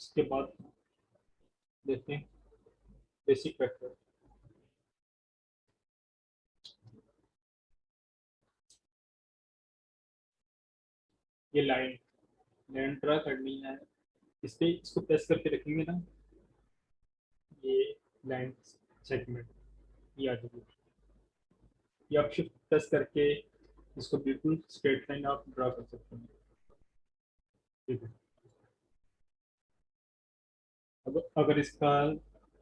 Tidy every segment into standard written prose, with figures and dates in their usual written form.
इसके बाद देखते हैं बेसिक वेक्टर। ये लाइन ड्रा करनी है, इस पे इसको प्रेस करके रखेंगे ना, ये लाइन सेगमेंट ये आ जाएगी। ये आप शिफ्ट प्रेस करके इसको बिल्कुल स्ट्रेट लाइन आप ड्रा कर सकते हैं। ठीक है, अब अगर इसका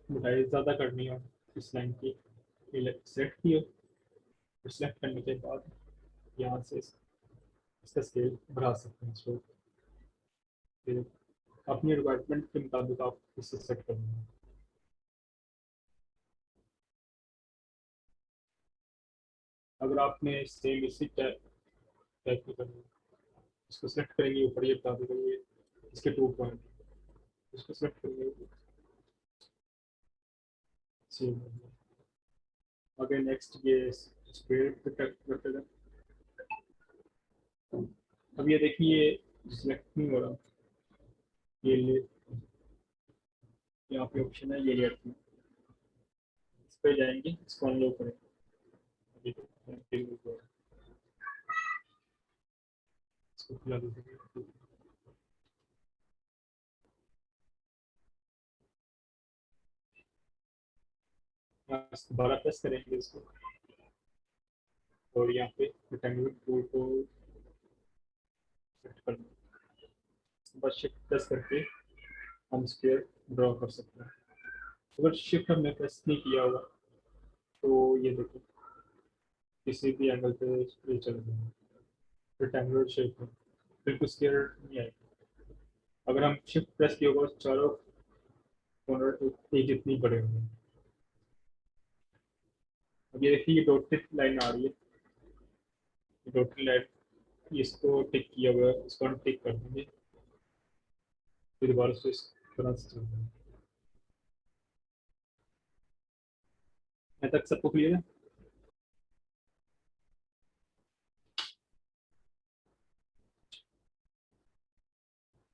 मोटाई ज़्यादा करनी हो इस लाइन की, सेलेक्ट की हो, तो सेलेक्ट करने के बाद यहाँ से इसका स्केल बढ़ा सकते हैं इसको। फिर अपनी रिक्वायरमेंट के मुताबिक आप इसे सेट करेंगे। अगर आपने सेम इसी टाइप की करनी है, इसको सेलेक्ट करेंगे, ऊपर ये बता देंगे इसके 2 पॉइंट, इसको सेलेक्ट करेंगे सेम। अगर नेक्स्ट ये स्क्वायर करते हैं, अब ये देखिए सिलेक्ट नहीं हो रहा, ये ले यहाँ पे ऑप्शन है ये लेयर की, इस पे जाएंगे, इसको अनलॉक करेंगे। इसको खुला दीजिए, दोबारा प्रेस करेंगे इसको, और यहाँ पे रेक्टेंगुलर टूल को सेलेक्ट करना, बस शिफ्ट प्रेस करके हम स्क्वायर ड्रॉ कर सकते हैं। अगर शिफ्ट हमने प्रेस नहीं किया होगा तो ये देखो किसी भी एंगल पे ये चल रहा है, रेक्टेंगुलर शेप में बिल्कुल स्क्वायर नहीं आएगा। अगर हम शिफ्ट प्रेस किया होगा चारों कॉर्नर एक जितनी बड़े होंगे। अब ये देखिए ये डॉटेड लाइन आ रही है, डॉटेड लाइन, इसको टिक किया हुआ है, इसको हम टिक कर देंगे, फिर दोबारा से इस तरह से चल रहा है। यहाँ तक सबको क्लियर है?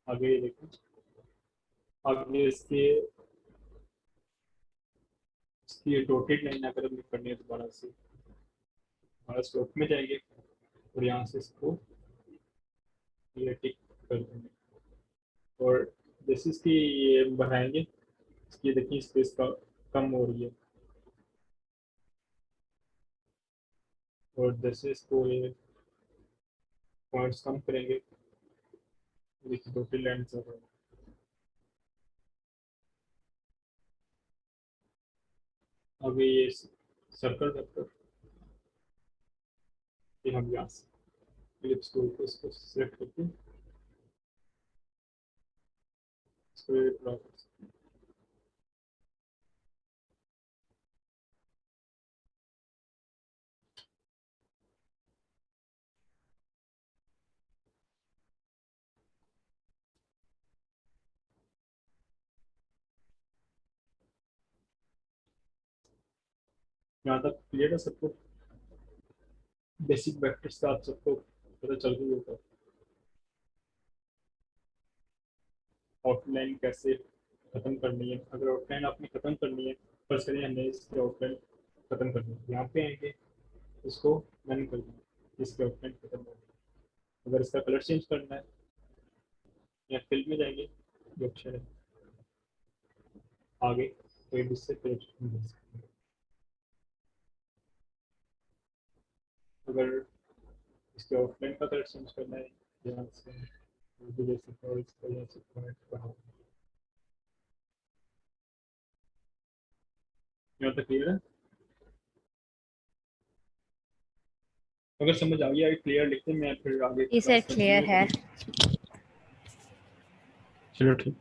आगे ये देखो, आगे इसकी डॉटेड लाइन अगर हमें करनी है दोबारा से, हमारा स्ट्रोक में जाएंगे और यहाँ से इसको ये टिक कर देंगे, और जैसे इसकी ये बढ़ाएंगे, इसकी देखिए स्पेस का कम हो रही है, और जैसे इसको ये पॉइंट्स कम करेंगे, देखिए डॉटेड लाइन चल रहा है। अभी ये सर्कल वेक्टर, ये हम यहाँ से एलिप्स टूल को इसको सेलेक्ट करके इसको ड्रा कर सकते हैं। यहाँ तक क्लियर है सबको? बेसिक वेक्टर्स का आप सबको पता चल गई होगा, आउटलाइन कैसे खत्म करनी है। अगर आउटलाइन आपने खत्म करनी है, फर्स्ट करें हमने इसकी आउटलाइन खत्म करनी है, यहाँ पे आएंगे, इसको रन कर देंगे, इसकी आउटलाइन खत्म हो गई। अगर इसका कलर चेंज करना है, या फिल में जाएंगे, ये ऑप्शन है आगे, तो इससे कलर चेंज कर सकते हैं। अगर इसके आउटलाइन का कलर चेंज करना है, यहाँ से दे सकते हो, इसका यहाँ से पॉइंट बढ़ाओ। यहाँ तक क्लियर है? अगर समझ आ गया क्लियर लिखते हैं, मैं फिर आगे जी सर क्लास क्लियर है। चलो ठीक।